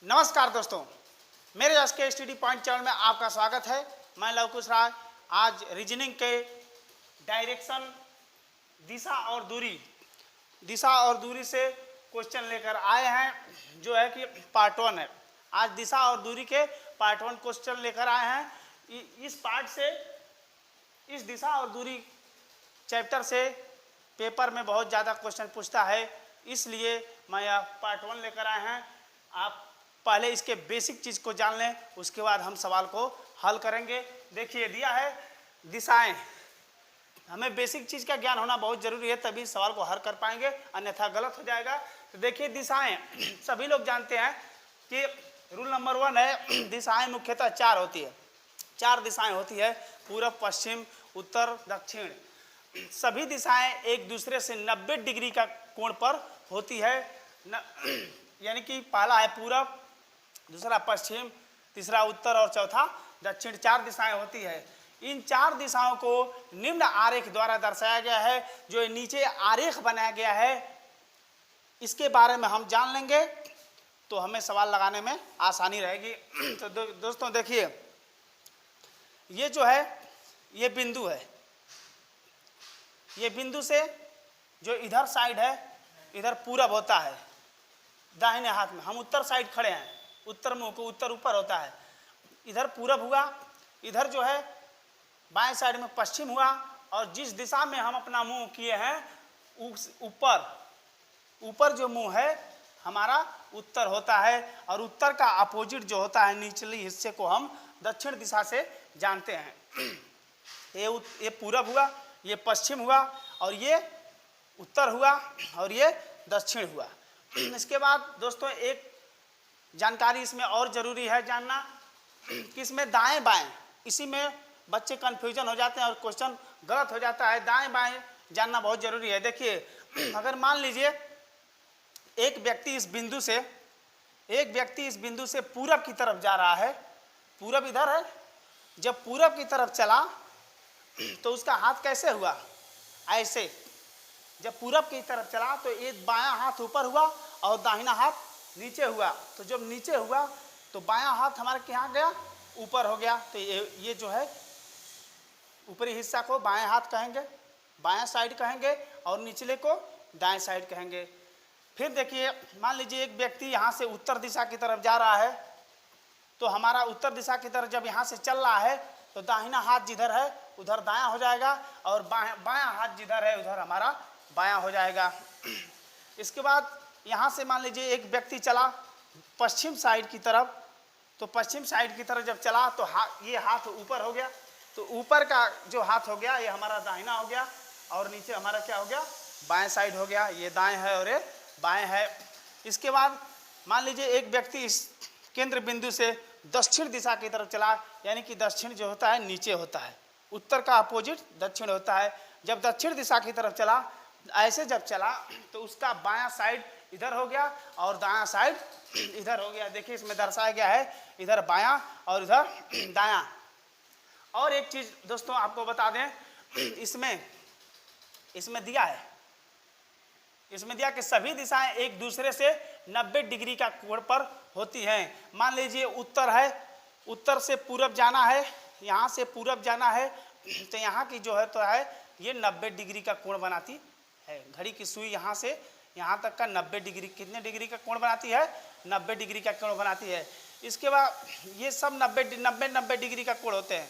नमस्कार दोस्तों, मेरे एस के स्टडी पॉइंट चैनल में आपका स्वागत है। मैं लवकुश राय आज रीजनिंग के डायरेक्शन दिशा और दूरी से क्वेश्चन लेकर आए हैं, जो है कि पार्ट 1 है। आज दिशा और दूरी के पार्ट 1 क्वेश्चन लेकर आए हैं। इस पार्ट से इस दिशा और दूरी चैप्टर से पेपर में बहुत ज़्यादा क्वेश्चन पूछता है, इसलिए मैं यह पार्ट 1 लेकर आए हैं। आप पहले इसके बेसिक चीज़ को जान लें, उसके बाद हम सवाल को हल करेंगे। देखिए दिया है दिशाएं। हमें बेसिक चीज़ का ज्ञान होना बहुत ज़रूरी है, तभी सवाल को हल कर पाएंगे, अन्यथा गलत हो जाएगा। तो देखिए दिशाएं सभी लोग जानते हैं कि रूल नंबर 1 है, दिशाएं मुख्यतः 4 होती है। 4 दिशाएं होती है, पूर्व, पश्चिम, उत्तर, दक्षिण। सभी दिशाएं एक दूसरे से 90 डिग्री का कोण पर होती है। यानी कि पहला है पूरब, दूसरा पश्चिम, तीसरा उत्तर और चौथा दक्षिण। 4 दिशाएं होती है। इन 4 दिशाओं को निम्न आरेख द्वारा दर्शाया गया है। जो नीचे आरेख बनाया गया है, इसके बारे में हम जान लेंगे तो हमें सवाल लगाने में आसानी रहेगी। तो दोस्तों देखिए, ये जो है ये बिंदु है। ये बिंदु से जो इधर साइड है, इधर पूरब होता है दाहिने हाथ में। हम उत्तर साइड खड़े हैं, उत्तर मुंह को, उत्तर ऊपर होता है, इधर पूरब हुआ। इधर जो है बाएं साइड में पश्चिम हुआ। और जिस दिशा में हम अपना मुंह किए हैं, उस ऊपर जो मुंह है हमारा उत्तर होता है। और उत्तर का अपोजिट जो होता है, निचले हिस्से को हम दक्षिण दिशा से जानते हैं। ये पूरब हुआ, ये पश्चिम हुआ, और ये उत्तर हुआ, और ये दक्षिण हुआ। इसके बाद दोस्तों एक जानकारी इसमें और ज़रूरी है जानना कि इसमें दाएं बाएं, इसी में बच्चे कन्फ्यूजन हो जाते हैं और क्वेश्चन गलत हो जाता है। दाएं बाएं जानना बहुत ज़रूरी है। देखिए, अगर मान लीजिए एक व्यक्ति इस बिंदु से पूरब की तरफ जा रहा है। पूरब इधर है। जब पूरब की तरफ चला तो उसका हाथ कैसे हुआ? ऐसे। जब पूरब की तरफ चला तो ये बायां हाथ ऊपर हुआ और दाहिना हाथ नीचे हुआ। तो जब नीचे हुआ तो बायां हाथ हमारे यहाँ गया, ऊपर हो गया। तो ये जो है ऊपरी हिस्सा को बाएं हाथ कहेंगे, बायां साइड कहेंगे, और निचले को दाएं साइड कहेंगे। फिर देखिए, मान लीजिए एक व्यक्ति यहाँ से उत्तर दिशा की तरफ जा रहा है, तो हमारा उत्तर दिशा की तरफ जब यहाँ से चल रहा है तो दाहिना हाथ जिधर है उधर दायां हो जाएगा, और बायां हाथ जिधर है उधर हमारा बायां हो जाएगा। इसके बाद यहाँ से मान लीजिए एक व्यक्ति चला पश्चिम साइड की तरफ, तो पश्चिम साइड की तरफ जब चला तो ये हाथ ऊपर हो गया। तो ऊपर का जो हाथ हो गया ये हमारा दाहिना हो गया, और नीचे हमारा क्या हो गया? बाएं साइड हो गया। ये दाएं है और ये बाएं है। इसके बाद मान लीजिए एक व्यक्ति इस केंद्र बिंदु से दक्षिण दिशा की तरफ चला, यानी कि दक्षिण जो होता है नीचे होता है, उत्तर का अपोजिट दक्षिण होता है। जब दक्षिण दिशा की तरफ चला, ऐसे जब चला तो उसका बायां साइड इधर हो गया और दायां साइड इधर हो गया। देखिए इसमें दर्शाया गया है, इधर बायां और इधर दायां। और एक चीज दोस्तों आपको बता दें, इसमें दिया है, इसमें दिया कि सभी दिशाएं एक दूसरे से 90 डिग्री का कोण पर होती हैं। मान लीजिए उत्तर है, उत्तर से पूरब जाना है, यहाँ से पूरब जाना है, तो यहाँ की जो है तो है ये 90 डिग्री का कोण बनाती है। घड़ी की सुई यहाँ से यहाँ तक का 90 डिग्री, कितने डिग्री का कोण बनाती है? 90 डिग्री का कोण बनाती है। इसके बाद ये सब 90 डिग्री का कोण होते हैं।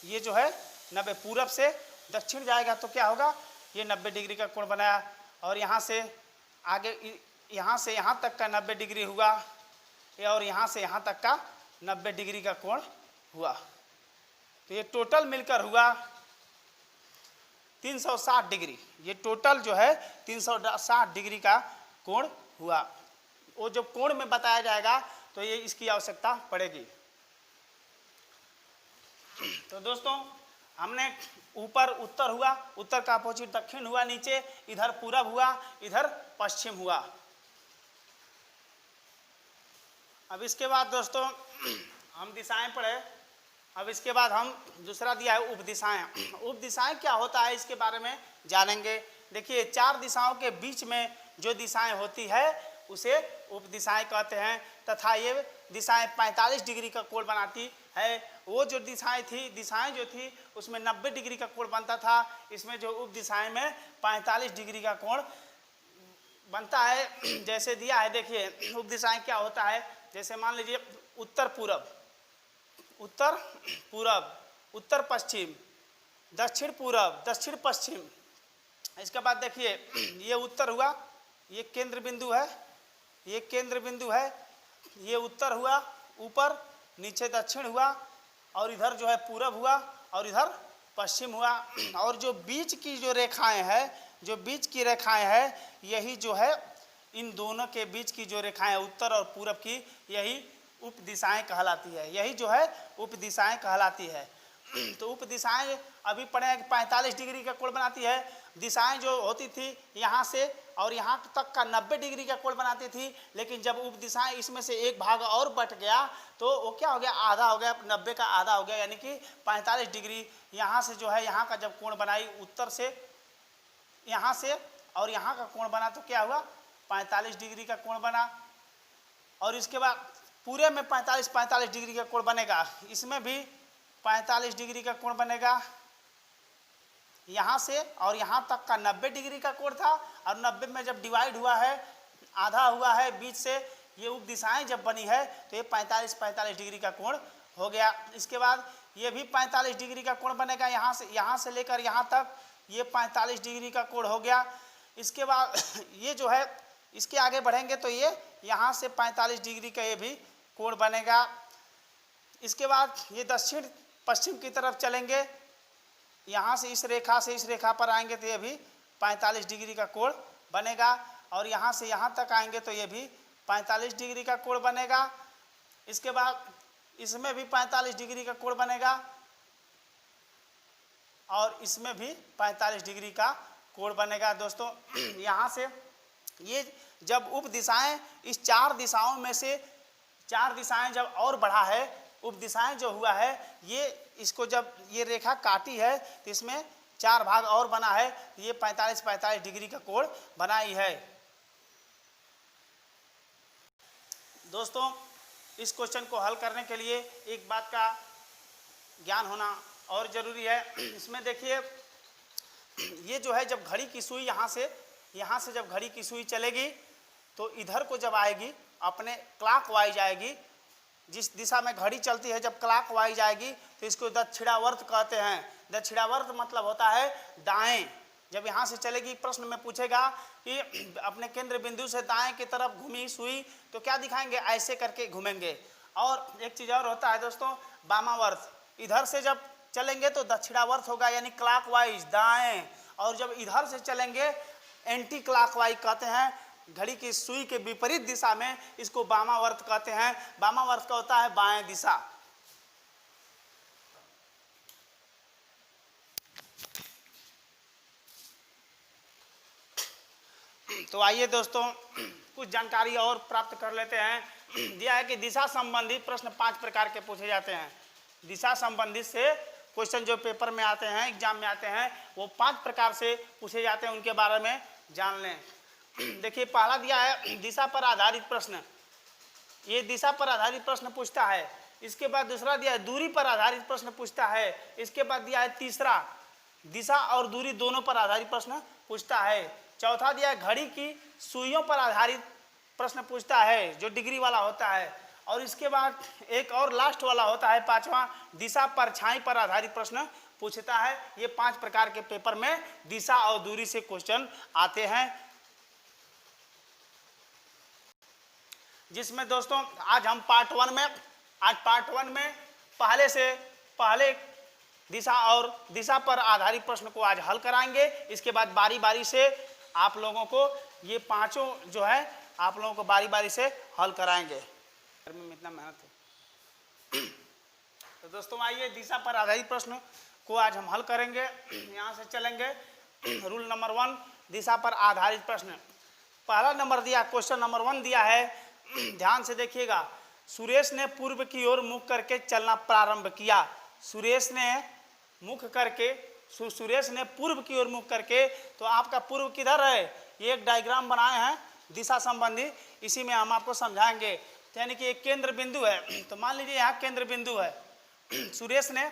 ये जो है 90, पूरब से दक्षिण जाएगा तो क्या होगा? ये 90 डिग्री का कोण बनाया। और यहाँ से आगे, यहाँ से यहाँ तक का 90 डिग्री हुआ, और यहाँ से यहाँ तक का 90 डिग्री का कोण हुआ। तो ये टोटल मिलकर हुआ 360 डिग्री। ये टोटल जो है 360 डिग्री का कोण हुआ। वो जो कोण में बताया जाएगा तो ये इसकी आवश्यकता पड़ेगी। तो दोस्तों हमने ऊपर उत्तर हुआ, उत्तर का अपोजिट दक्षिण हुआ, नीचे इधर पूरब हुआ, इधर पश्चिम हुआ। अब इसके बाद दोस्तों हम दिशाएं पढ़े। अब इसके बाद हम दूसरा दिया है उपदिशाएं। उपदिशाएं क्या होता है इसके बारे में जानेंगे। देखिए 4 दिशाओं के बीच में जो दिशाएं होती है उसे उपदिशाएं कहते हैं। तथा ये दिशाएं 45 डिग्री का कोण बनाती है। वो जो दिशाएं जो थी उसमें 90 डिग्री का कोण बनता था। इसमें जो उपदिशाएं में 45 डिग्री का कोण बनता है। जैसे दिया है, देखिए उपदिशाएं क्या होता है। जैसे मान लीजिए उत्तर पूरब, उत्तर पूरब, उत्तर पश्चिम, दक्षिण पूरब, दक्षिण पश्चिम। इसके बाद देखिए ये उत्तर हुआ, ये केंद्र बिंदु है, ये केंद्र बिंदु है, ये उत्तर हुआ ऊपर, नीचे दक्षिण हुआ, और इधर जो है पूरब हुआ, और इधर पश्चिम हुआ। और जो बीच की जो रेखाएं हैं, जो बीच की रेखाएं हैं, यही जो है इन दोनों के बीच की जो रेखाएं उत्तर और पूरब की, यही उपदिशाएं कहलाती है। यही जो है उपदिशाएं कहलाती है। तो उपदिशाएं अभी पढ़े हैं कि 45 डिग्री का कोण बनाती है। दिशाएं जो होती थी यहाँ से और यहाँ तक का 90 डिग्री का कोण बनाती थी। लेकिन जब उपदिशाएं इसमें से एक भाग और बट गया तो वो क्या हो गया, आधा हो गया, 90 का आधा हो गया, यानी कि 45 डिग्री। यहाँ से जो है यहाँ का जब कोण बनाई उत्तर से, यहाँ से और यहाँ का कोण बना तो क्या हुआ, 45 डिग्री का कोण बना। और इसके बाद पूरे में 45 डिग्री का कोण बनेगा। इसमें भी 45 डिग्री का कोण बनेगा। यहाँ से और यहाँ तक का 90 डिग्री का कोण था, और 90 में जब डिवाइड हुआ है, आधा हुआ है बीच से, ये उपदिशाएं जब बनी है तो ये 45 डिग्री का कोण हो गया। इसके बाद ये भी 45 डिग्री का कोण बनेगा। यहाँ से लेकर यहाँ तक ये 45 डिग्री का कोण हो गया। इसके बाद ये जो है इसके आगे बढ़ेंगे तो ये यहाँ से 45 डिग्री का ये भी कोण बनेगा। इसके बाद ये दक्षिण पश्चिम की तरफ चलेंगे, यहाँ से इस रेखा पर आएंगे तो ये भी 45 डिग्री का कोण बनेगा। और यहाँ से यहाँ तक आएंगे तो ये भी 45 डिग्री का कोण बनेगा। इसके बाद इसमें भी 45 डिग्री का कोण बनेगा, और इसमें भी 45 डिग्री का कोण बनेगा। दोस्तों यहाँ से ये जब उपदिशाएं इस 4 दिशाओं में से 4 दिशाएं जब और बढ़ा है, उपदिशाएं जो हुआ है, ये इसको जब ये रेखा काटी है तो इसमें 4 भाग और बना है, ये 45 डिग्री का कोण बनाई है। दोस्तों इस क्वेश्चन को हल करने के लिए एक बात का ज्ञान होना और जरूरी है। इसमें देखिए ये जो है जब घड़ी की सुई यहाँ से जब घड़ी की सुई चलेगी तो इधर को जब आएगी अपने क्लॉक वाइज आएगी। जिस दिशा में घड़ी चलती है जब क्लॉक वाइज आएगी तो इसको दक्षिणावर्त कहते हैं। दक्षिणावर्त मतलब होता है दाएं। जब यहाँ से चलेगी, प्रश्न में पूछेगा कि अपने केंद्र बिंदु से दाएं की तरफ घूमी सुई तो क्या दिखाएंगे, ऐसे करके घूमेंगे। और एक चीज़ और होता है दोस्तों, वामावर्त। इधर से जब चलेंगे तो दक्षिणावर्त होगा, यानी क्लॉकवाइज दाएं। और जब इधर से चलेंगे एंटी क्लॉकवाइज कहते हैं, घड़ी की सुई के विपरीत दिशा में, इसको वामावर्त कहते हैं। वामावर्त का होता है बाएं दिशा। तो आइए दोस्तों कुछ जानकारी और प्राप्त कर लेते हैं। दिया है कि दिशा संबंधी प्रश्न 5 प्रकार के पूछे जाते हैं। दिशा संबंधित से क्वेश्चन जो पेपर में आते हैं, एग्जाम में आते हैं, वो 5 प्रकार से पूछे जाते हैं, उनके बारे में जान लें। देखिए पहला दिया है दिशा पर आधारित प्रश्न, ये दिशा पर आधारित प्रश्न पूछता है। इसके बाद दूसरा दिया है दूरी पर आधारित प्रश्न पूछता है। इसके बाद दिया है तीसरा दिशा और दूरी दोनों पर आधारित प्रश्न पूछता है। चौथा दिया है घड़ी की सुइयों पर आधारित प्रश्न पूछता है, जो डिग्री वाला होता है। और इसके बाद एक और लास्ट वाला होता है 5वां, दिशा परछाई पर आधारित प्रश्न पूछता है। ये 5 प्रकार के पेपर में दिशा और दूरी से क्वेश्चन आते हैं। जिसमें दोस्तों आज हम पार्ट वन में पहले दिशा और दिशा पर आधारित प्रश्न को आज हल कराएंगे। इसके बाद बारी बारी से आप लोगों को ये 5 जो है आप लोगों को बारी बारी से हल कराएंगे। में इतना मेहनत है। तो दोस्तों आइए दिशा पर आधारित प्रश्न को आज हम हल करेंगे। यहाँ से चलेंगे। रूल नंबर 1, दिशा पर आधारित प्रश्न। पहला नंबर दिया, क्वेश्चन नंबर 1 दिया है, ध्यान से देखिएगा। सुरेश ने पूर्व की ओर मुख करके चलना प्रारंभ किया। सुरेश ने पूर्व की ओर मुख करके, तो आपका पूर्व किधर है, ये एक डायग्राम बनाए हैं, दिशा संबंधी, इसी में हम आपको समझाएंगे। तो यानी कि एक केंद्र बिंदु है, तो मान लीजिए यहाँ केंद्र बिंदु है, सुरेश ने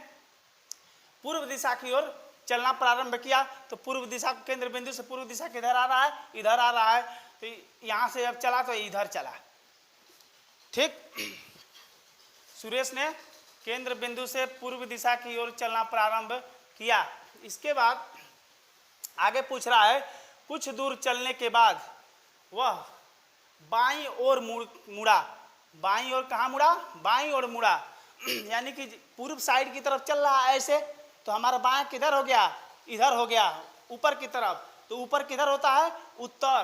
पूर्व दिशा की ओर चलना प्रारंभ किया, तो पूर्व दिशा केंद्र बिंदु से पूर्व दिशा किधर आ रहा है, इधर आ रहा है, तो यहाँ से जब चला तो इधर चला। ठीक, सुरेश ने केंद्र बिंदु से पूर्व दिशा की ओर चलना प्रारंभ किया। इसके बाद आगे पूछ रहा है, कुछ दूर चलने के बाद वह बाईं ओर मुड़ा। बाईं ओर कहाँ मुड़ा, बाईं ओर मुड़ा, यानी कि पूर्व साइड की तरफ चल रहा है ऐसे, तो हमारा बायां किधर हो गया, इधर हो गया, ऊपर की तरफ। तो ऊपर किधर होता है, उत्तर।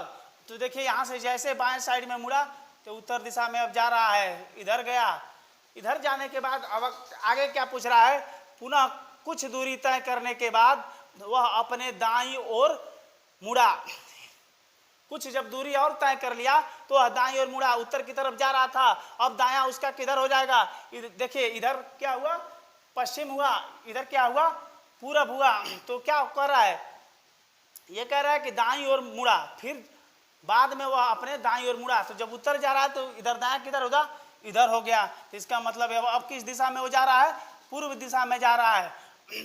तो देखिए यहाँ से जैसे बाएं साइड में मुड़ा तो उत्तर दिशा में अब जा रहा है, इधर गया। इधर जाने के बाद अब आगे क्या पूछ रहा है, पुनः कुछ दूरी तय करने के बाद वह अपने दाईं ओर मुड़ा। कुछ जब दूरी और तय कर लिया तो वह दाईं ओर मुड़ा, उत्तर की तरफ जा रहा था, अब दायां उसका किधर हो जाएगा, देखिए इधर क्या हुआ, पश्चिम हुआ, इधर क्या हुआ, पूरब हुआ। तो क्या कर रहा है, ये कह रहा है कि दाईं ओर मुड़ा, फिर बाद में वह अपने दाईं ओर मुड़ा। तो जब उत्तर जा रहा है तो इधर दायां किधर होगा, इधर हो गया। तो इसका मतलब है अब किस दिशा में वो जा रहा है, पूर्व दिशा में जा रहा है।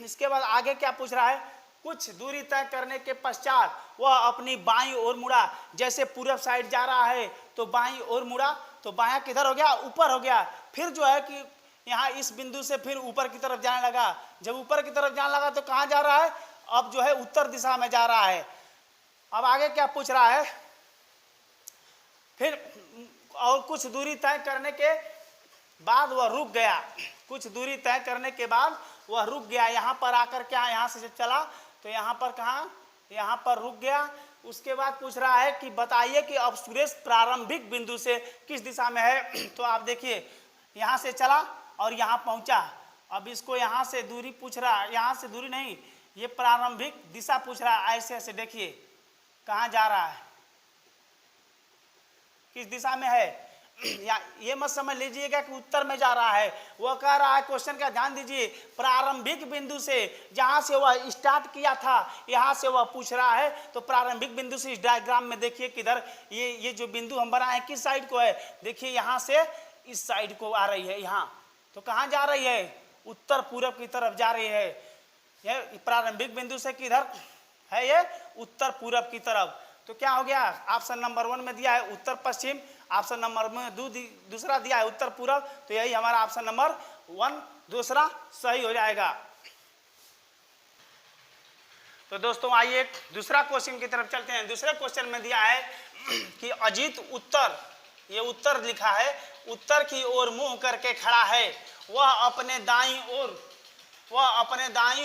इसके बाद आगे क्या पूछ रहा है, कुछ दूरी तय करने के पश्चात वह अपनी बाईं ओर मुड़ा। जैसे पूर्व साइड जा रहा है तो बाईं ओर मुड़ा, तो बायां किधर हो गया, ऊपर हो गया। फिर जो है कि यहाँ इस बिंदु से फिर ऊपर की तरफ जाने लगा। जब ऊपर की तरफ जाने लगा तो कहाँ जा रहा है, अब जो है उत्तर दिशा में जा रहा है। अब आगे क्या पूछ रहा है, फिर और कुछ दूरी तय करने के बाद वह रुक गया। कुछ दूरी तय करने के बाद वह रुक गया, यहाँ पर आकर क्या, यहाँ से जब चला तो यहाँ पर कहाँ, यहाँ पर रुक गया। उसके बाद पूछ रहा है कि बताइए कि अब सुरेश प्रारंभिक बिंदु से किस दिशा में है। तो आप देखिए यहाँ से चला और यहाँ पहुँचा। अब इसको यहाँ से दूरी पूछ रहा है, यहाँ से दूरी नहीं, ये प्रारंभिक दिशा पूछ रहा है। ऐसे ऐसे देखिए कहाँ जा रहा है, किस दिशा में है, या ये मत समझ लीजिएगा कि उत्तर में जा रहा है। वह कह रहा है, क्वेश्चन का ध्यान दीजिए, प्रारंभिक बिंदु से जहां से वह स्टार्ट किया था यहां से वह पूछ रहा है। तो प्रारंभिक बिंदु से इस डायग्राम में देखिए किधर ये जो बिंदु हम बनाए किस साइड को है, देखिए यहां से इस साइड को आ रही है यहाँ। तो कहाँ जा रही है, उत्तर पूरब की तरफ जा रही है। यह प्रारंभिक बिंदु से किधर है, ये उत्तर पूरब की तरफ। तो क्या हो गया, ऑप्शन नंबर 1 में दिया है उत्तर पश्चिम, ऑप्शन नंबर में दूसरा दिया है उत्तर पूरब। तो यही हमारा ऑप्शन नंबर 1 दूसरा सही हो जाएगा। तो दोस्तों आइए दूसरा क्वेश्चन की तरफ चलते हैं। दूसरे क्वेश्चन में दिया है कि अजीत उत्तर, ये उत्तर लिखा है, उत्तर की ओर मुंह करके खड़ा है। वह अपने दाईं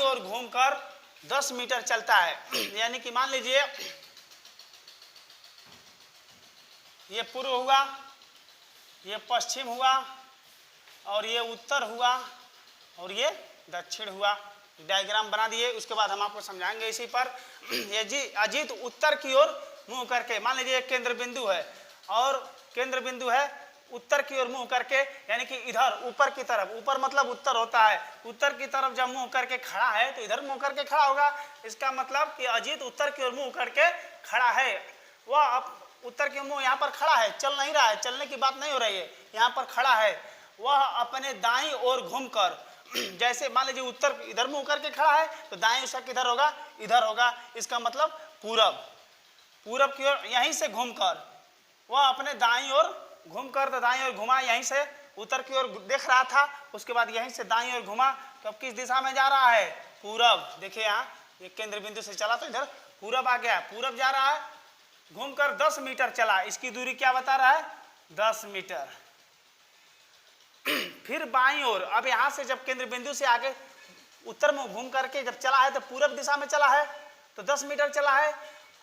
ओर घूमकर 10 मीटर चलता है। यानी कि मान लीजिए ये पूर्व हुआ, ये पश्चिम हुआ, और ये उत्तर हुआ, और ये दक्षिण हुआ। डायग्राम बना दिए, उसके बाद हम आपको समझाएंगे इसी पर। ये अजीत उत्तर की ओर मुंह करके, मान लीजिए एक केंद्र बिंदु है और केंद्र बिंदु है उत्तर की ओर मुंह करके, यानी कि इधर ऊपर की तरफ, ऊपर मतलब उत्तर होता है, उत्तर की तरफ जब मुंह करके खड़ा है तो इधर मुंह करके खड़ा होगा। इसका मतलब कि अजीत उत्तर की ओर मुंह करके खड़ा है। वह अब उत्तर के मुंह यहाँ पर खड़ा है, चल नहीं रहा है, चलने की बात नहीं हो रही है, यहाँ पर खड़ा है। वह अपने दाईं ओर घूमकर, जैसे मान लीजिए उत्तर इधर मुंह करके खड़ा है तो दाईं उसका किधर होगा, इधर होगा। इसका मतलब पूरब, पूरब की ओर यहीं से घूमकर, वह अपने दाईं ओर घूमकर, तो दाईं ओर घुमा, यहीं से उत्तर की ओर देख रहा था, उसके बाद यहीं से दाईं ओर घुमा। तो अब किस दिशा में जा रहा है, पूरब। देखिए यहाँ ये केंद्र बिंदु से चला तो इधर पूरब आ गया, पूरब जा रहा है, घूमकर 10 मीटर चला। इसकी दूरी क्या बता रहा है, 10 मीटर। फिर बाईं ओर, अब यहां से जब केंद्र बिंदु से आगे उत्तर में घूम करके जब चला है तो पूरब दिशा में चला है, तो 10 मीटर चला है।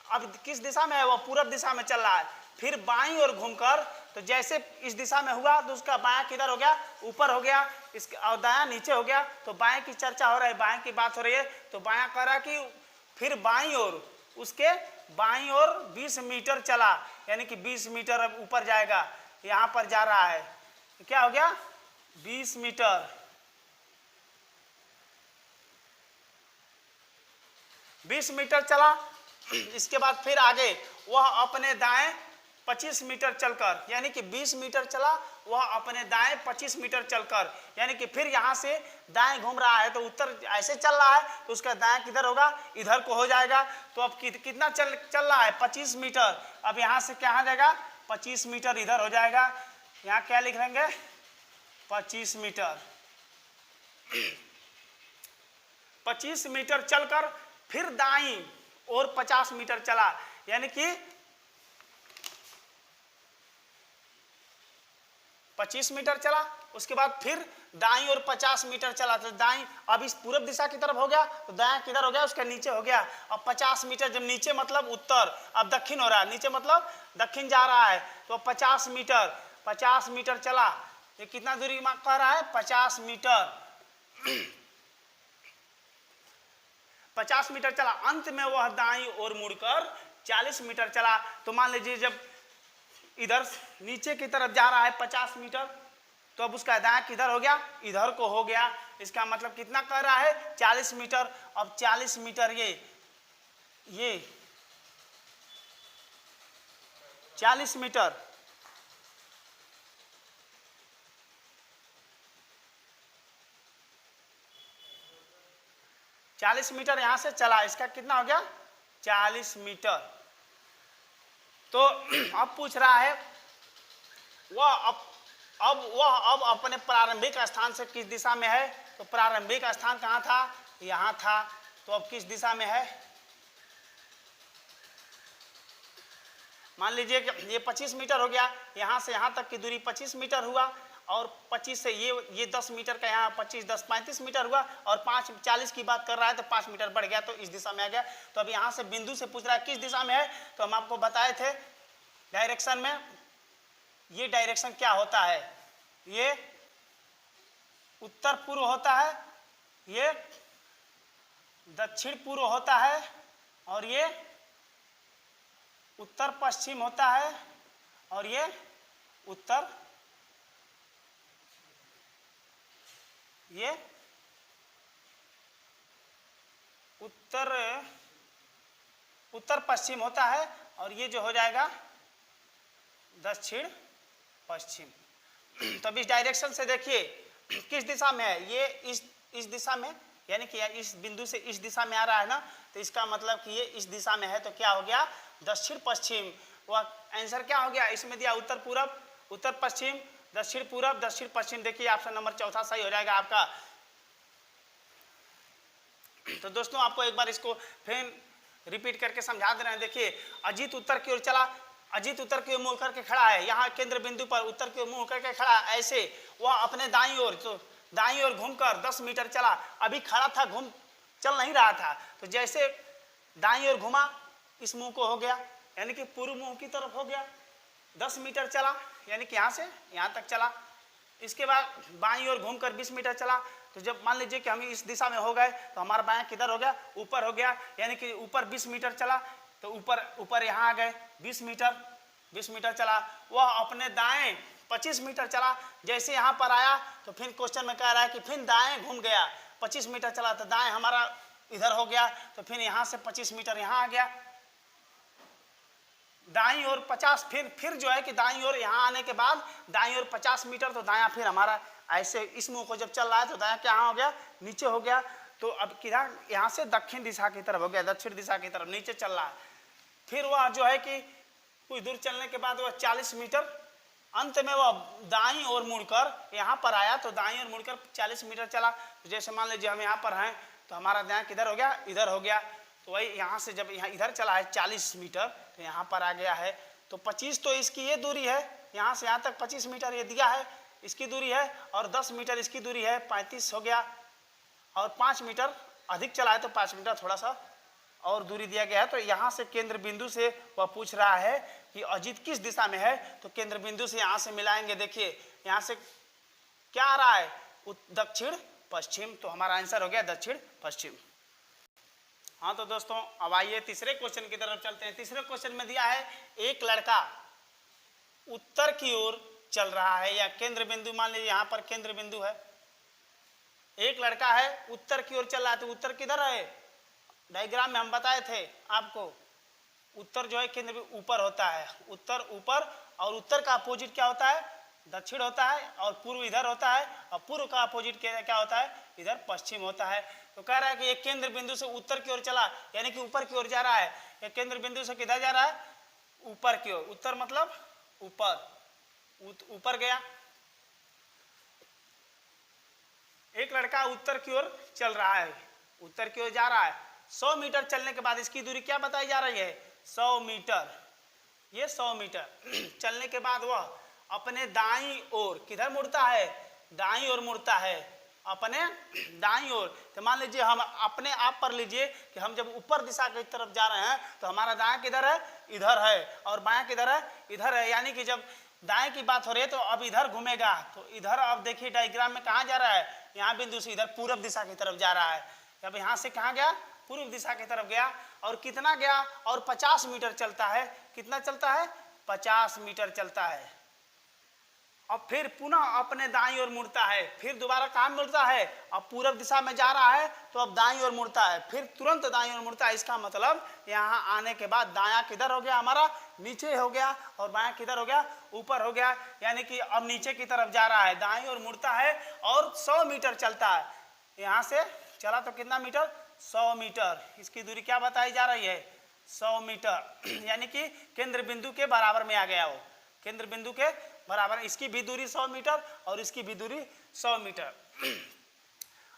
अब किस दिशा में है, वह पूरब दिशा में चल रहा है। फिर बाईं ओर घूमकर, तो जैसे इस दिशा में हुआ तो उसका बायां किधर हो गया, ऊपर हो गया, इसके और दायां नीचे हो गया। तो बाएं की चर्चा हो रहा है, बाएं की बात हो रही है। तो बायां कह रहा है कि फिर बाईं ओर, उसके बाईं ओर 20 मीटर चला, यानी कि 20 मीटर अब ऊपर जाएगा, यहाँ पर जा रहा है। तो क्या हो गया, 20 मीटर। 20 मीटर चला। इसके बाद फिर आगे वह अपने दाएं 25 मीटर चलकर, यानी कि 20 मीटर चला, वह अपने दाएं 25 मीटर चलकर, यानी कि फिर यहाँ से दाएं घूम रहा है, तो उत्तर ऐसे चल रहा है तो उसका दाएं किधर होगा, इधर को हो जाएगा। तो अब कितना चल रहा है, 25 मीटर। अब यहाँ से क्या आ जाएगा, 25 मीटर इधर हो जाएगा। यहाँ क्या लिख लेंगे, 25 मीटर। 25 मीटर चलकर फिर दाईं और 50 मीटर चला, यानी कि 25 मीटर चला, उसके बाद फिर दाईं और 50 मीटर चला। तो दाईं अब इस पूरब दिशा की तरफ हो गया, तो दायां किधर हो गया, उसके नीचे हो गया। अब 50 मीटर, जब नीचे मतलब उत्तर, अब दक्षिण हो रहा है, नीचे मतलब दक्षिण जा रहा है, तो 50 मीटर चला। ये कितना दूरी कह रहा है, 50 मीटर। 50 मीटर चला, अंत में वह दाईं ओर मुड़कर 40 मीटर चला। तो मान लीजिए जब इधर नीचे की तरफ जा रहा है 50 मीटर, तो अब उसका दायां किधर हो गया, इधर को हो गया। इसका मतलब कितना कह रहा है, 40 मीटर। अब 40 मीटर ये 40 मीटर, यहां से चला, इसका कितना हो गया, 40 मीटर। तो अब पूछ रहा है वह अब अपने प्रारंभिक स्थान से किस दिशा में है। तो प्रारंभिक स्थान कहाँ था, यहाँ था। तो अब किस दिशा में है, मान लीजिए कि ये 25 मीटर हो गया, यहाँ से यहाँ तक की दूरी 25 मीटर हुआ, और 25 से ये 10 मीटर का, यहाँ 25 10 35 मीटर हुआ, और 5 40 की बात कर रहा है तो 5 मीटर बढ़ गया, तो इस दिशा में आ गया। तो अब यहाँ से बिंदु से पूछ रहा है किस दिशा में है, तो हम आपको बताए थे डायरेक्शन में, ये डायरेक्शन क्या होता है, ये उत्तर पूर्व होता है, ये दक्षिण पूर्व होता है, और ये उत्तर पश्चिम होता है, और ये उत्तर पश्चिम होता है, और ये जो हो जाएगा दक्षिण पश्चिम। तब इस डायरेक्शन से देखिए किस दिशा में है, ये इस दिशा में, यानी कि इस बिंदु से इस दिशा में आ रहा है ना, तो इसका मतलब कि ये इस दिशा में है, तो क्या हो गया, दक्षिण पश्चिम। वह आंसर क्या हो गया, इसमें दिया उत्तर पूरब, उत्तर पश्चिम, दक्षिण पूरब, दक्षिण पश्चिम। देखिए ऑप्शन नंबर 4 सही हो जाएगा आपका। तो दोस्तों आपको एक बार इसको फिर रिपीट करके समझा दे रहे हैं। देखिए अजीत उत्तर की ओर चला, अजीत उत्तर की ओर मुंह करके खड़ा है, यहाँ केंद्र बिंदु पर उत्तर की ओर मुंह करके खड़ा है, ऐसे वह अपने दाईं ओर, तो दाईं ओर घूमकर 10 मीटर चला। अभी खड़ा था, घूम चल नहीं रहा था, तो जैसे दाईं ओर घुमा, इस मुंह को हो गया, यानी कि पूर्व मुंह की तरफ हो गया, 10 मीटर चला, यानी कि यहाँ से यहाँ तक चला। इसके बाद बाईं ओर घूमकर 20 मीटर चला। तो जब मान लीजिए कि हम इस दिशा में हो गए, तो हमारा बायां किधर हो गया, ऊपर हो गया, यानी कि ऊपर 20 मीटर चला, तो ऊपर यहाँ आ गए 20 मीटर चला। वह अपने दाएं 25 मीटर चला, जैसे यहाँ पर आया तो फिर क्वेश्चन में कह रहा है कि फिर दाएं घूम गया, 25 मीटर चला, तो दाएं हमारा इधर हो गया, तो फिर यहाँ से 25 मीटर यहाँ आ गया, दाईं ओर 50, फिर जो है कि दाईं ओर यहाँ आने के बाद दाईं ओर 50 मीटर, तो दायां फिर हमारा ऐसे इस मुंह को जब चल रहा है, तो दायां क्या हो गया, नीचे हो गया। तो अब किधर, यहाँ से दक्षिण दिशा की तरफ हो गया, दक्षिण दिशा की तरफ नीचे चल रहा है। फिर वह जो है कि कुछ दूर चलने के बाद वह 40 मीटर, अंत में वह दाईं ओर मुड़कर यहाँ पर आया, तो दाईं ओर मुड़कर 40 मीटर चला। तो जैसे मान लीजिए हम यहाँ पर हैं, तो हमारा दायां किधर हो गया, इधर हो गया। तो वही यहाँ से जब यहाँ इधर चला है 40 मीटर, तो यहाँ पर आ गया है। तो 25 तो इसकी ये दूरी है, यहाँ से यहाँ तक 25 मीटर ये दिया है, इसकी दूरी है, और 10 मीटर इसकी दूरी है, 35 हो गया। और 5 मीटर अधिक चला है, तो 5 मीटर थोड़ा सा और दूरी दिया गया है। तो यहाँ से केंद्र बिंदु से वह पूछ रहा है कि अजीत किस दिशा में है, तो केंद्र बिंदु से यहाँ से मिलाएंगे। देखिए यहाँ से क्या आ रहा है, दक्षिण पश्चिम, तो हमारा आंसर हो गया दक्षिण पश्चिम। हाँ तो दोस्तों अब आइए तीसरे क्वेश्चन की तरफ चलते हैं। तीसरे क्वेश्चन में दिया है एक लड़का उत्तर की ओर चल रहा है, या केंद्र बिंदु मान लीजिए यहाँ पर केंद्र बिंदु है, एक लड़का है उत्तर की ओर चल रहा है, तो उत्तर किधर है, डायग्राम में हम बताए थे आपको, उत्तर जो है केंद्र बिंदु ऊपर होता है, उत्तर ऊपर, और उत्तर का अपोजिट क्या होता है, दक्षिण होता है, और पूर्व इधर होता है, और पूर्व का अपोजिट क्या होता है, इधर पश्चिम होता है। तो कह रहा है कि एक केंद्र बिंदु से उत्तर की ओर चला, यानी कि ऊपर की ओर जा रहा है। एक केंद्र बिंदु से किधर जा रहा है, ऊपर की ओर। उत्तर मतलब ऊपर, ऊपर गया। एक लड़का उत्तर की ओर चल रहा है, उत्तर की ओर जा रहा है। 100 मीटर चलने के बाद इसकी दूरी क्या बताई जा रही है, 100 मीटर। ये 100 मीटर चलने के बाद वह अपने दाईं ओर किधर मुड़ता है, दाईं ओर मुड़ता है, अपने दाईं ओर। तो मान लीजिए हम अपने आप पर लीजिए कि हम जब ऊपर दिशा की तरफ जा रहे हैं तो हमारा दायां किधर है, इधर है, और बायां किधर है, इधर है। यानी कि जब दाएं की बात हो रही है तो अब इधर घूमेगा, तो इधर अब देखिए डायग्राम में कहाँ जा रहा है, यहाँ बिंदु से इधर पूरब दिशा की तरफ जा रहा है। अब यहाँ से कहाँ गया, पूर्व दिशा की तरफ गया। और कितना गया, और 50 मीटर चलता है। कितना चलता है, 50 मीटर चलता है। अब फिर पुनः अपने दाईं ओर मुड़ता है, फिर दोबारा कहाँ मुड़ता है, अब पूरब दिशा में जा रहा है तो अब दाईं ओर मुड़ता है, फिर तुरंत दाईं ओर मुड़ता है। इसका मतलब यहाँ आने के बाद दायां किधर हो गया, हमारा नीचे हो गया, और बायां किधर हो गया, ऊपर हो गया। यानी कि अब नीचे की तरफ जा रहा है, दाईं ओर मुड़ता है, और 100 मीटर चलता है। यहाँ से चला तो कितना मीटर, 100 मीटर। इसकी दूरी क्या बताई जा रही है, 100 मीटर। यानी कि केंद्र बिंदु के बराबर में आ गया वो, केंद्र बिंदु के बराबर। इसकी भी दूरी 100 मीटर और इसकी भी दूरी 100 मीटर।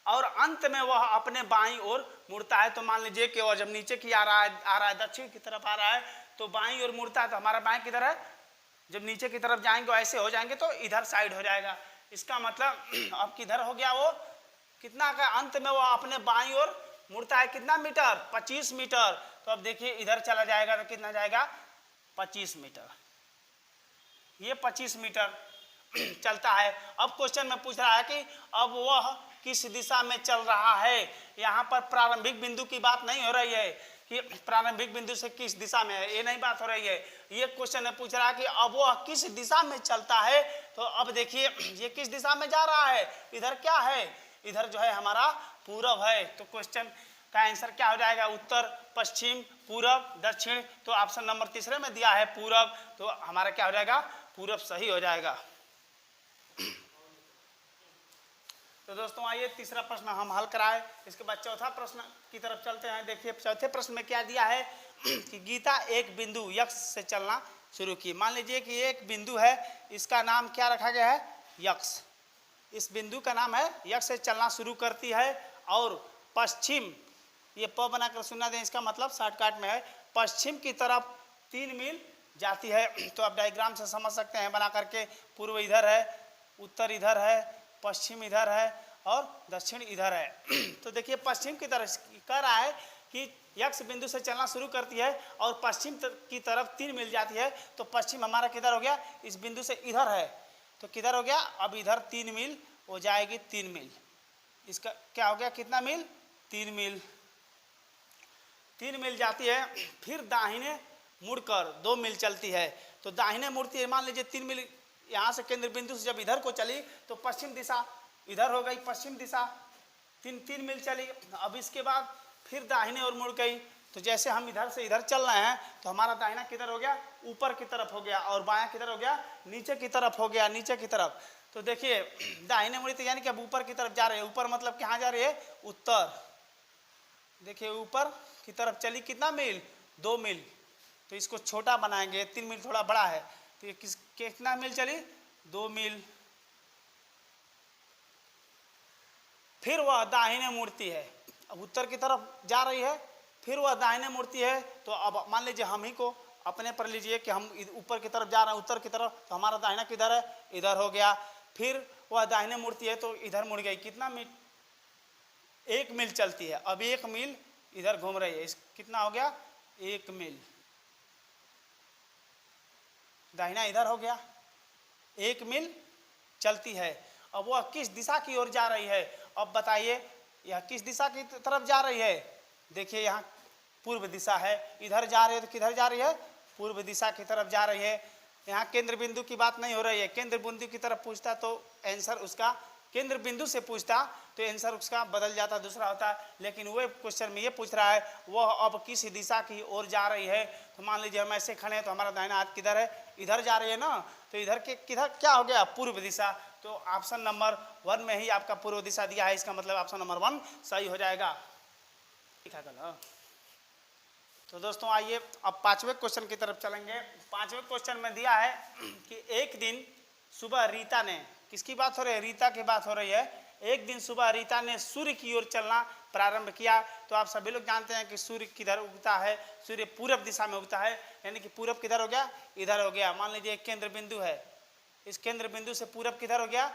और अंत में वह अपने बाईं ओर मुड़ता है। तो मान लीजिए कि वह जब नीचे की आ रहा है दक्षिण की तरफ आ रहा है, तो बाईं ओर मुड़ता है। तो हमारा बाएं किधर है, जब नीचे की तरफ जाएंगे ऐसे हो जाएंगे तो इधर साइड हो जाएगा। इसका मतलब अब किधर हो गया वो, कितना का, अंत में वो अपने बाईं ओर मुड़ता है। कितना मीटर, 25 मीटर। तो अब देखिए इधर चला जाएगा तो कितना जाएगा, 25 मीटर। ये 25 मीटर चलता है। अब क्वेश्चन में पूछ रहा है कि अब वह किस दिशा में चल रहा है। यहाँ पर प्रारंभिक बिंदु की बात नहीं हो रही है कि प्रारंभिक बिंदु से किस दिशा में है, ये नहीं बात हो रही है। ये क्वेश्चन में पूछ रहा है कि अब वह किस दिशा में चलता है। तो अब देखिए ये किस दिशा में जा रहा है, इधर क्या है, इधर जो है हमारा पूरब है। तो क्वेश्चन का आंसर क्या हो जाएगा, उत्तर, पश्चिम, पूरब, दक्षिण। तो ऑप्शन नंबर तीसरे में दिया है पूरब, तो हमारा क्या हो जाएगा, पूरब सही हो जाएगा। तो दोस्तों आइए तीसरा प्रश्न हम हल कराए, इसके बाद चौथा प्रश्न की तरफ चलते हैं। देखिए चौथे प्रश्न में क्या दिया है कि गीता एक बिंदु यक्ष से चलना शुरू की। मान लीजिए कि एक बिंदु है, इसका नाम क्या रखा गया है, यक्ष। इस बिंदु का नाम है यक्ष से चलना शुरू करती है, और पश्चिम, ये प बनाकर सुना दें, इसका मतलब शॉर्टकट में है, पश्चिम की तरफ 3 मील जाती है। तो आप डायग्राम से समझ सकते हैं बना करके, पूर्व इधर है, उत्तर इधर है, पश्चिम इधर है, और दक्षिण इधर है। तो देखिए पश्चिम की तरफ कह रहा है कि यक्ष बिंदु से चलना शुरू करती है और पश्चिम की तरफ 3 मील जाती है। तो पश्चिम हमारा किधर हो गया, इस बिंदु से इधर है, तो किधर हो गया, अब इधर 3 मील हो जाएगी, 3 मील। इसका क्या हो गया, कितना मील, 3 मील। 3 मील जाती है, फिर दाहिने मुड़कर 2 मील चलती है। तो दाहिने मुड़ती है, मान लीजिए 3 मील यहाँ से केंद्र बिंदु से जब इधर को चली तो पश्चिम दिशा इधर हो गई, पश्चिम दिशा 3 मील चली। अब इसके बाद फिर दाहिने ओर मुड़ गई। तो जैसे हम इधर से इधर चल रहे हैं तो हमारा दाहिना किधर हो गया, ऊपर की तरफ हो गया, और बायां किधर हो गया, नीचे की तरफ हो गया, नीचे की तरफ। तो देखिए दाहिने मुड़ी तो यानी कि अब ऊपर की तरफ जा रहे हैं। ऊपर मतलब कहाँ जा रही है, उत्तर। देखिए ऊपर की तरफ चली, कितना मील, 2 मील। तो इसको छोटा बनाएंगे, 3 मील थोड़ा बड़ा है, तो ये कितना मील चली, 2 मील। फिर वह दाहिने मुड़ती है, अब उत्तर की तरफ जा रही है, फिर वह दाहिने मुड़ती है। तो अब मान लीजिए हम ही को अपने पर लीजिए कि हम ऊपर की तरफ जा रहे हैं, उत्तर की तरफ, तो हमारा दाहिना किधर है, इधर हो गया। फिर वह दाहिने मुड़ती है तो इधर मुड़ गई, कितना मील, 1 मील चलती है। अब 1 मील इधर घूम रही है, कितना हो गया, 1 मील। दाहिना इधर हो गया, 1 मील चलती है। अब वह किस दिशा की ओर जा रही है, अब बताइए यह किस दिशा की तरफ जा रही है। देखिए यहाँ पूर्व दिशा है, इधर जा रही है तो किधर जा रही है, पूर्व दिशा की तरफ जा रही है। यहाँ केंद्र बिंदु की बात नहीं हो रही है, केंद्र बिंदु की तरफ पूछता तो आंसर उसका केंद्र बिंदु से पूछता तो आंसर उसका बदल जाता, दूसरा होता। लेकिन वह क्वेश्चन में ये पूछ रहा है वह अब किस दिशा की ओर जा रही है। तो मान लीजिए हम ऐसे खड़े हैं तो हमारा दाहिना हाथ किधर है, इधर जा रही है ना, तो इधर के किधर क्या हो गया, पूर्व दिशा। तो ऑप्शन नंबर 1 में ही आपका पूर्व दिशा दिया है, इसका मतलब ऑप्शन नंबर 1 सही हो जाएगा। ठीक है कल। तो दोस्तों आइए अब 5वें क्वेश्चन की तरफ चलेंगे। 5वें क्वेश्चन में दिया है कि एक दिन सुबह रीता ने, किसकी बात हो रही है, रीता की बात हो रही है। एक दिन सुबह रीता ने सूर्य की ओर चलना प्रारंभ किया। तो आप सभी लोग जानते हैं कि सूर्य किधर उगता है, सूर्य पूरब दिशा में उगता है, यानी कि पूरब किधर हो गया, इधर हो गया। मान लीजिए एक केंद्र बिंदु है, इस केंद्र बिंदु से पूरब किधर हो गया,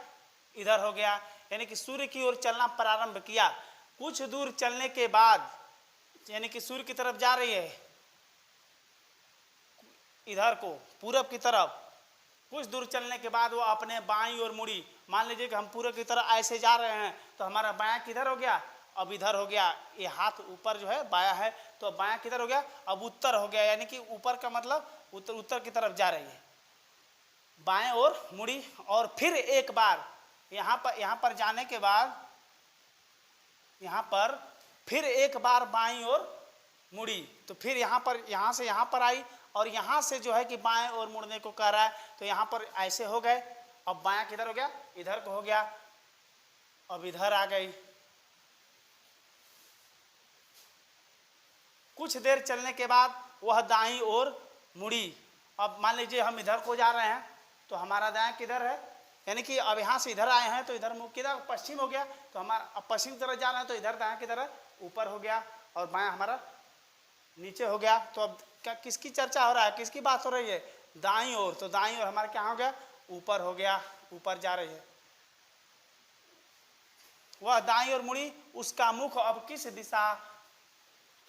इधर हो गया, यानी कि सूर्य की ओर चलना प्रारंभ किया। कुछ दूर चलने के बाद, यानी कि सूर्य की तरफ जा रही है, इधर को पूरब की तरफ। कुछ दूर चलने के बाद वो अपने बाईं ओर मुड़ी। मान लीजिए कि हम पूरब की तरफ ऐसे जा रहे हैं तो हमारा बायां किधर हो गया, अब इधर हो गया। ये हाथ ऊपर जो है बायां है, तो बायां किधर हो गया, अब उत्तर हो गया, यानी कि ऊपर का मतलब उत्तर, उत्तर की तरफ जा रही है, बाएं ओर मुड़ी। और फिर एक बार यहाँ पर जाने के बाद, यहाँ पर फिर एक बार बाईं ओर मुड़ी। तो फिर यहाँ पर, यहाँ से यहाँ पर आई, और यहाँ से जो है कि बाएं ओर मुड़ने को कह रहा है। तो यहाँ पर ऐसे हो गए, अब बायां किधर हो गया, इधर को हो गया, अब इधर आ गई। कुछ देर चलने के बाद वह दाईं ओर मुड़ी। अब मान लीजिए हम इधर को जा रहे हैं तो हमारा दायां किधर है, यानी कि अब यहाँ से इधर आए हैं तो इधर मुख किधर, पश्चिम हो गया। तो हमारा अब पश्चिम की तरफ जा रहे हैं तो इधर दायां किधर है, ऊपर हो गया, और बायां हमारा नीचे हो गया। तो अब क्या किसकी चर्चा हो रहा है, किसकी बात हो रही है, दाईं ओर। तो दाईं ओर हमारा क्या हो गया, ऊपर हो गया, ऊपर जा रही है। वह दाईं ओर मुड़ी, उसका मुख अब किस दिशा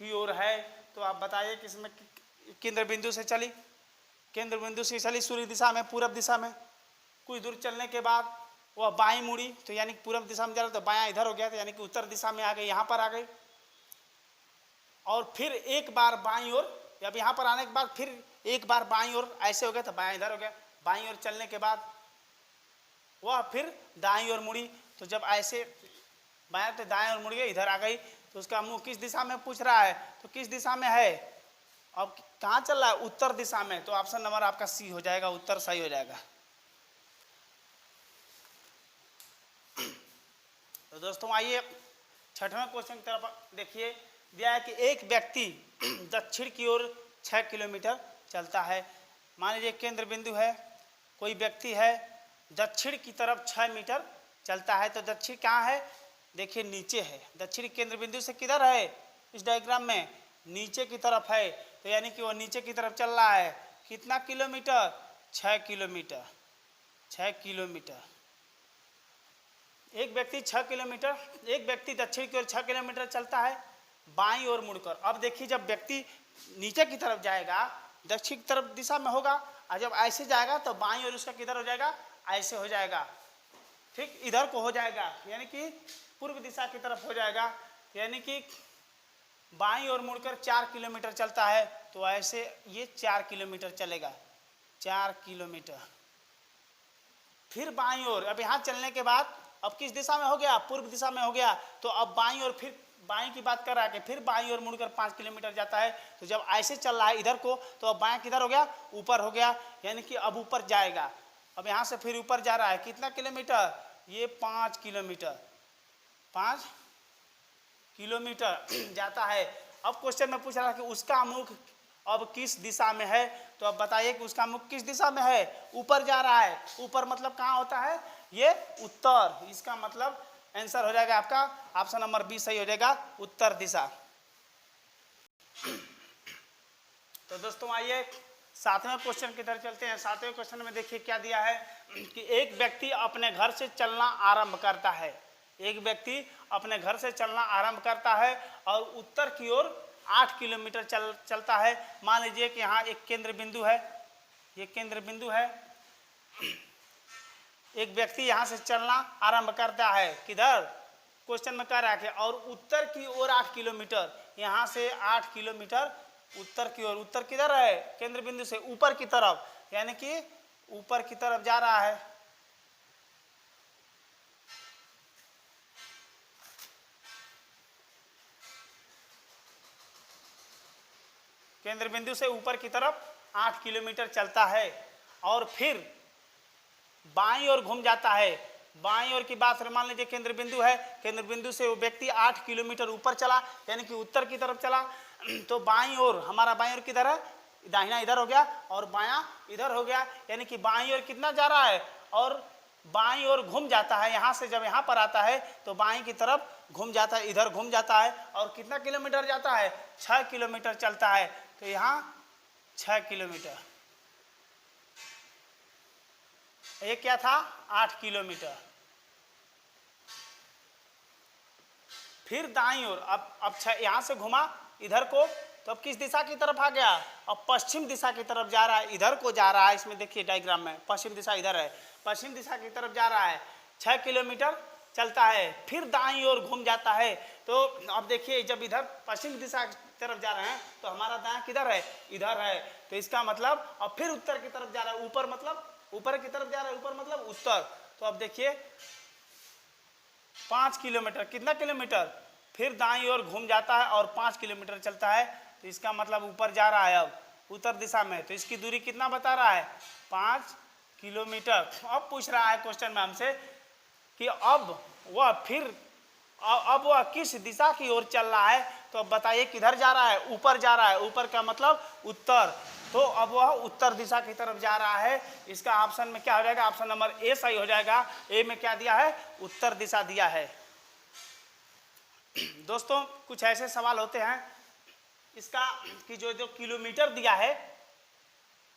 की ओर है। तो आप बताइए किसमें, केंद्र बिंदु से चली, केंद्र बिंदु से चली सूर्य दिशा में, पूरब दिशा में। कुछ दूर चलने के बाद वह बाईं मुड़ी, तो यानी कि पूरब दिशा में जा रहा, तो बायां इधर हो गया, तो यानी कि उत्तर दिशा में आ गई, यहाँ पर आ गई। और फिर एक बार बाईं ओर, अब यहाँ पर आने के बाद फिर एक बार बाईं ओर ऐसे हो गया, तो बायां इधर हो गया। बाईं ओर चलने के बाद वह फिर दाईं ओर मुड़ी। तो जब ऐसे बाएं तो दाएं ओर मुड़ गई, इधर आ गई। तो उसका मुंह किस दिशा में पूछ रहा है, तो किस दिशा में है, अब कहाँ चल रहा है, उत्तर दिशा में। तो ऑप्शन नंबर आपका सी हो जाएगा, उत्तर सही हो जाएगा। तो दोस्तों आइए 6वें क्वेश्चन की तरफ देखिए। दिया है कि एक व्यक्ति दक्षिण की ओर 6 किलोमीटर चलता है। मान लीजिए केंद्र बिंदु है, कोई व्यक्ति है, दक्षिण की तरफ 6 मीटर चलता है। तो दक्षिण कहाँ है, देखिए नीचे है। दक्षिण केंद्र बिंदु से किधर है, इस डायग्राम में नीचे की तरफ है। तो यानी कि वो नीचे की तरफ चल रहा है। कितना किलोमीटर, 6 किलोमीटर, 6 किलोमीटर। एक व्यक्ति 6 किलोमीटर, एक व्यक्ति दक्षिण की ओर 6 किलोमीटर चलता है बाईं ओर मुड़कर। अब देखिए जब व्यक्ति नीचे की तरफ जाएगा, दक्षिण की तरफ दिशा में होगा, और जब ऐसे जाएगा तो बाईं ओर उसका किधर हो जाएगा, ऐसे हो जाएगा, ठीक इधर को हो जाएगा, यानी कि पूर्व दिशा की तरफ हो जाएगा। यानी कि बाईं ओर मुड़कर 4 किलोमीटर चलता है। तो ऐसे ये 4 किलोमीटर चलेगा, 4 किलोमीटर। फिर बाईं ओर, अब यहाँ चलने के बाद अब किस दिशा में हो गया, पूर्व दिशा में हो गया। तो अब बाईं ओर, फिर बाईं की बात कर रहा है कि फिर बाईं ओर मुड़कर 5 किलोमीटर जाता है। तो जब ऐसे चल रहा है इधर को, तो अब बायां किधर हो गया, ऊपर हो गया, यानी कि अब ऊपर जाएगा। अब यहाँ से फिर ऊपर जा रहा है, कितना किलोमीटर, ये 5 किलोमीटर, 5 किलोमीटर जाता है। अब क्वेश्चन में पूछ रहा है कि उसका मुख अब किस दिशा में है। तो अब बताइए कि उसका मुख किस दिशा में है, ऊपर जा रहा है। ऊपर मतलब कहाँ होता है, ये उत्तर। इसका मतलब आंसर हो जाएगा आपका ऑप्शन नंबर बी सही हो जाएगा, उत्तर दिशा। तो दोस्तों आइए 7वें क्वेश्चन की तरफ चलते हैं। 7वें क्वेश्चन में देखिए क्या दिया है कि एक व्यक्ति अपने घर से चलना आरंभ करता है। एक व्यक्ति अपने घर से चलना आरंभ करता है और उत्तर की ओर 8 किलोमीटर चलता है। मान लीजिए कि यहाँ एक केंद्र बिंदु है, ये केंद्र बिंदु है। एक व्यक्ति यहाँ से चलना आरंभ करता है, किधर, क्वेश्चन में कह रहा है कि और उत्तर की ओर 8 किलोमीटर, यहाँ से 8 किलोमीटर उत्तर की ओर। उत्तर किधर है, केंद्र बिंदु से ऊपर की तरफ, यानी कि ऊपर की तरफ जा रहा है। केंद्र बिंदु से ऊपर की तरफ 8 किलोमीटर चलता है और फिर बाईं ओर घूम जाता है। बाईं ओर की बात मान लीजिए केंद्र बिंदु है, केंद्र बिंदु से वो व्यक्ति 8 किलोमीटर ऊपर चला, यानी कि उत्तर की तरफ चला, तो बाईं ओर, हमारा बाईं ओर किधर है, दाहिना इधर हो गया और बायां इधर हो गया, यानी कि बाईं ओर कितना जा रहा है और बाईं ओर घूम जाता है। यहाँ से जब यहाँ पर आता है तो बाईं की तरफ घूम जाता है, इधर घूम जाता है और कितना किलोमीटर जाता है, 6 किलोमीटर चलता है। तो यहाँ 6 किलोमीटर, ये क्या था, 8 किलोमीटर। फिर दाईं ओर, अब यहाँ से घुमा इधर को, तो अब किस दिशा की तरफ आ गया, अब पश्चिम दिशा की तरफ जा रहा है, इधर को जा रहा है। इसमें देखिए डायग्राम में पश्चिम दिशा इधर है, पश्चिम दिशा की तरफ जा रहा है, 6 किलोमीटर चलता है, फिर दाईं ओर घूम जाता है। तो अब देखिए जब इधर पश्चिम दिशा की तरफ जा रहे हैं तो हमारा दायां किधर है, इधर है, तो इसका मतलब अब फिर उत्तर की तरफ जा रहा है, ऊपर मतलब ऊपर की तरफ जा रहा है, ऊपर मतलब उत्तर। तो अब देखिए 5 किलोमीटर, कितना किलोमीटर, फिर दाईं ओर घूम जाता है और 5 किलोमीटर चलता है, तो इसका मतलब ऊपर जा रहा है अब उत्तर दिशा में। तो इसकी दूरी कितना बता रहा है, 5 किलोमीटर। अब पूछ रहा है क्वेश्चन में हमसे कि अब वह किस दिशा की ओर चल रहा है, तो अब बताइए किधर जा रहा है, ऊपर जा रहा है, ऊपर का मतलब उत्तर, तो अब वह उत्तर दिशा की तरफ जा रहा है। इसका ऑप्शन में क्या हो जाएगा, ऑप्शन नंबर ए सही हो जाएगा। ए में क्या दिया है, उत्तर दिशा दिया है। दोस्तों कुछ ऐसे सवाल होते हैं इसका कि जो किलोमीटर दिया है,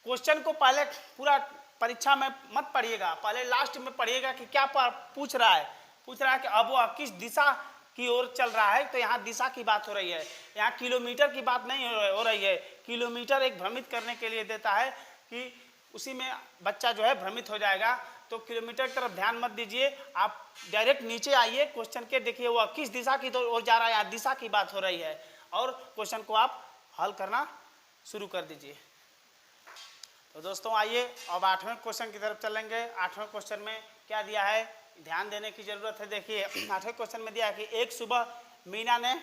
क्वेश्चन को पहले पूरा परीक्षा में मत पढ़िएगा, पहले लास्ट में पढ़िएगा कि क्या पूछ रहा है कि अब वह किस दिशा की ओर चल रहा है। तो यहाँ दिशा की बात हो रही है, यहाँ किलोमीटर की बात नहीं हो रही है। किलोमीटर एक भ्रमित करने के लिए देता है कि उसी में बच्चा जो है भ्रमित हो जाएगा। तो किलोमीटर की तरफ ध्यान मत दीजिए, आप डायरेक्ट नीचे आइए क्वेश्चन के, देखिए वह किस दिशा की ओर जा रहा है, यहाँ दिशा की बात हो रही है और क्वेश्चन को आप हल करना शुरू कर दीजिए। तो दोस्तों आइए अब 8वें क्वेश्चन की तरफ चलेंगे। 8वें क्वेश्चन में क्या दिया है, ध्यान देने की जरूरत है। देखिए 8वें क्वेश्चन में दिया है कि एक सुबह मीना ने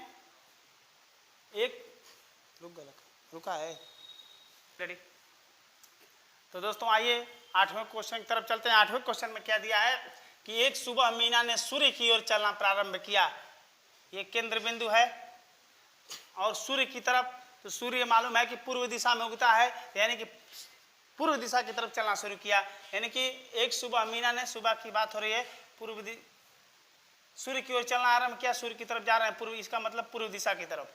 रुका है रेडी। तो दोस्तों आइए 8वें क्वेश्चन की तरफ चलते हैं। 8वें क्वेश्चन में क्या दिया है कि एक सुबह मीना ने सूर्य की ओर चलना प्रारंभ किया। ये केंद्र बिंदु है और सूर्य की तरफ, तो सूर्य मालूम है कि पूर्व दिशा में उगता है, यानी कि पूर्व दिशा की तरफ चलना शुरू किया। यानी कि एक सुबह मीना ने, सुबह की बात हो रही है, सूर्य की ओर चलना आरंभ किया, सूर्य की तरफ जा रहे हैं पूर्व, इसका मतलब पूर्व दिशा की तरफ।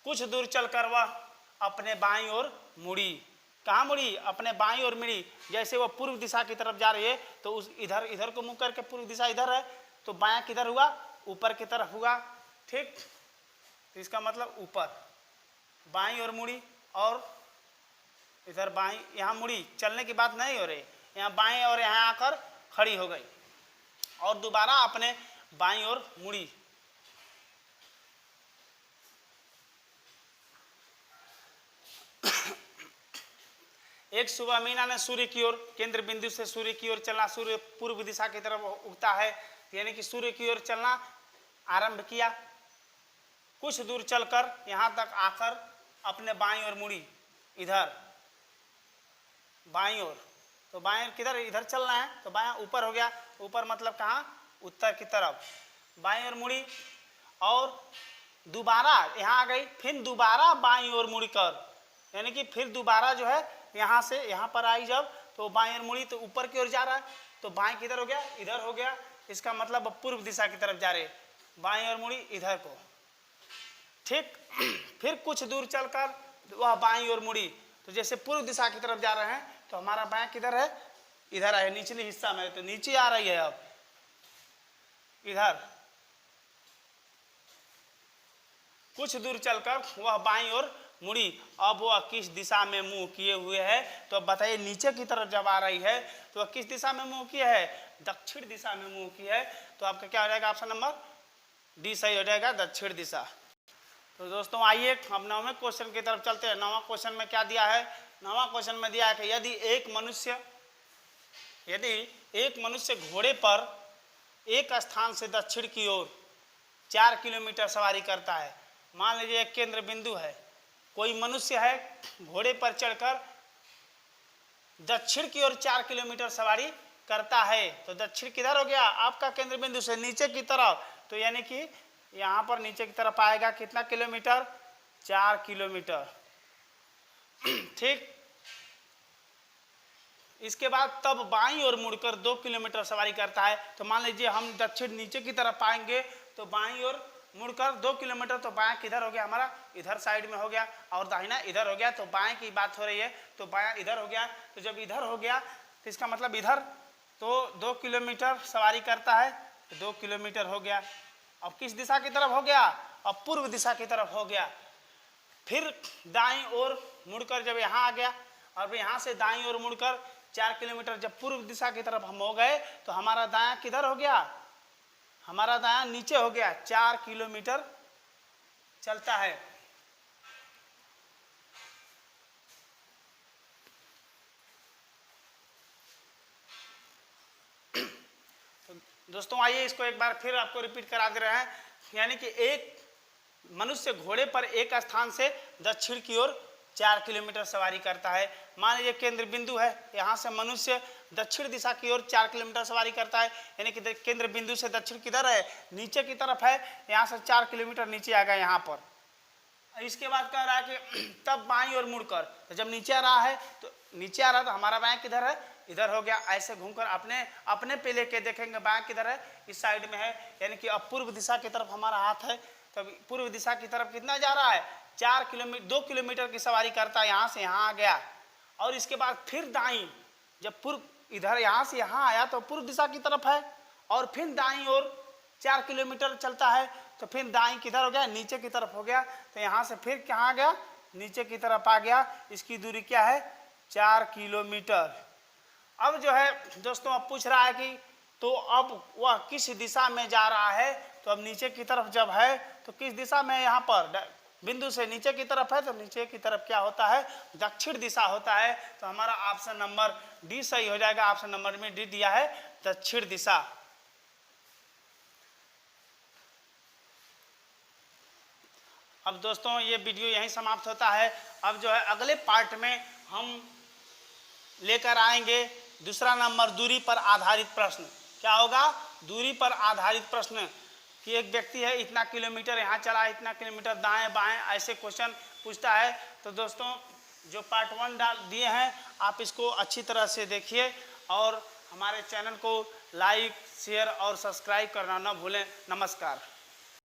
कुछ दूर चलकर वह अपने बाईं ओर मुड़ी। कहाँ मुड़ी, अपने बाईं ओर मुड़ी। जैसे वह पूर्व दिशा की तरफ जा रही है तो उस इधर को मुंह करके, पूर्व दिशा इधर है तो बायां किधर हुआ, ऊपर की तरफ हुआ, ठीक। तो इसका मतलब ऊपर, बाईं ओर मुड़ी और इधर बाईं, यहाँ मुड़ी, चलने की बात नहीं हो रही, यहाँ बाएं और यहाँ आकर खड़ी हो गई और दोबारा अपने बाईं ओर मुड़ी। एक सुबह मीना ने सूर्य की ओर, केंद्र बिंदु से सूर्य की ओर चलना, सूर्य पूर्व दिशा की तरफ उगता है, यानी कि सूर्य की ओर चलना आरंभ किया। कुछ दूर चलकर यहाँ तक आकर अपने बाईं ओर मुड़ी, इधर बाईं ओर। तो बाएं किधर, इधर चलना है तो बायां ऊपर हो गया, ऊपर मतलब कहाँ, उत्तर की तरफ। बाईं ओर मुड़ी और दोबारा यहाँ आ गई, फिर दोबारा बाईं ओर मुड़कर, यानी कि फिर दोबारा जो है यहाँ से यहाँ पर आई जब, तो बाईं ओर मुड़ी तो ऊपर की ओर जा रहा है, तो बाएं किधर हो गया, इधर हो गया। इसका मतलब पूर्व दिशा की तरफ जा रहे, बाईं ओर मुड़ी इधर को, ठीक। फिर कुछ दूर चलकर वह बाईं ओर मुड़ी, तो जैसे पूर्व दिशा की तरफ जा रहे हैं तो हमारा बायां किधर है, इधर है, निचले हिस्सा में, तो नीचे आ रही है अब इधर। कुछ दूर चलकर वह बाईं ओर मुड़ी। अब वह किस दिशा में मुंह किए हुए है, तो अब बताइए नीचे की तरफ जब आ रही है तो वह किस दिशा में मुंह किया है, दक्षिण दिशा में मुंह की है। तो आपका क्या हो जाएगा, ऑप्शन नंबर डी सही हो जाएगा, दक्षिण दिशा। तो दोस्तों आइए हम 9वें क्वेश्चन की तरफ चलते हैं। 9वां क्वेश्चन में क्या दिया है, 9वां क्वेश्चन में दिया है कि यदि एक मनुष्य घोड़े पर एक स्थान से दक्षिण की ओर 4 किलोमीटर सवारी करता है। मान लीजिए एक केंद्र बिंदु है, कोई मनुष्य है घोड़े पर चढ़कर दक्षिण की ओर 4 किलोमीटर सवारी करता है, तो दक्षिण किधर हो गया आपका केंद्र बिंदु से नीचे की तरफ, तो यानी कि यहाँ पर नीचे की तरफ आएगा कितना किलोमीटर, 4 किलोमीटर। ठीक, इसके बाद तब बाईं ओर मुड़कर 2 किलोमीटर सवारी करता है। तो मान लीजिए हम दक्षिण नीचे की तरफ आएंगे तो बाईं ओर मुड़कर 2 किलोमीटर, तो बायां किधर हो गया हमारा, इधर साइड में हो गया, और दाहिना इधर हो गया, तो बाएं की बात हो रही है तो बायां इधर हो गया। तो जब इधर हो गया तो इसका मतलब इधर तो 2 किलोमीटर सवारी करता है, तो 2 किलोमीटर हो गया। अब किस दिशा की तरफ हो गया, अब पूर्व दिशा की तरफ हो गया। फिर दाईं ओर मुड़कर जब यहाँ आ गया और यहाँ से दाईं ओर मुड़कर 4 किलोमीटर जब पूर्व दिशा की तरफ हम हो गए तो हमारा दायां किधर हो गया, हमारा दायां नीचे हो गया, 4 किलोमीटर चलता है। तो दोस्तों आइए इसको एक बार फिर आपको रिपीट करा दे रहे हैं, यानी कि एक मनुष्य घोड़े पर एक स्थान से दक्षिण की ओर 4 किलोमीटर सवारी करता है। मान लीजिए केंद्र बिंदु है, यहाँ से मनुष्य दक्षिण दिशा की ओर 4 किलोमीटर सवारी करता है, यानी कि केंद्र बिंदु से दक्षिण किधर है, नीचे की तरफ है, यहाँ से 4 किलोमीटर नीचे आ गया यहाँ पर। इसके बाद कह रहा है कि तब बाईं ओर मुड़कर, तो जब नीचे आ रहा है तो नीचे आ रहा है तो हमारा बायां किधर है, इधर हो गया। ऐसे घूमकर अपने पे लेके देखेंगे बायां किधर है, इस साइड में है, यानी कि अब पूर्व दिशा की तरफ हमारा हाथ है, तब पूर्व दिशा की तरफ कितना जा रहा है, 4 किलोमीटर 2 किलोमीटर की सवारी करता है, यहाँ से यहाँ आ गया। और इसके बाद फिर दाईं, जब पूर्व इधर यहाँ से यहाँ आया तो पूर्व दिशा की तरफ है, और फिर दाईं ओर 4 किलोमीटर चलता है, तो फिर दाईं किधर हो गया, नीचे की तरफ हो गया। तो यहाँ से फिर कहाँ गया, नीचे की तरफ आ गया। इसकी दूरी क्या है, 4 किलोमीटर। अब जो है दोस्तों अब पूछ रहा है कि तो अब वह किस दिशा में जा रहा है, तो अब नीचे की तरफ जब है तो किस दिशा में, यहाँ पर बिंदु से नीचे की तरफ है, तो नीचे की तरफ क्या होता है, दक्षिण दिशा होता है। तो हमारा ऑप्शन नंबर डी सही हो जाएगा। ऑप्शन नंबर में डी दिया है, दक्षिण दिशा। अब दोस्तों ये वीडियो यहीं समाप्त होता है। अब जो है अगले पार्ट में हम लेकर आएंगे दूसरा नंबर, दूरी पर आधारित प्रश्न। क्या होगा, दूरी पर आधारित प्रश्न, कि एक व्यक्ति है इतना किलोमीटर यहाँ चला, इतना किलोमीटर दाएं बाएं, ऐसे क्वेश्चन पूछता है। तो दोस्तों जो पार्ट 1 डाल दिए हैं आप इसको अच्छी तरह से देखिए, और हमारे चैनल को लाइक शेयर और सब्सक्राइब करना न भूलें। नमस्कार।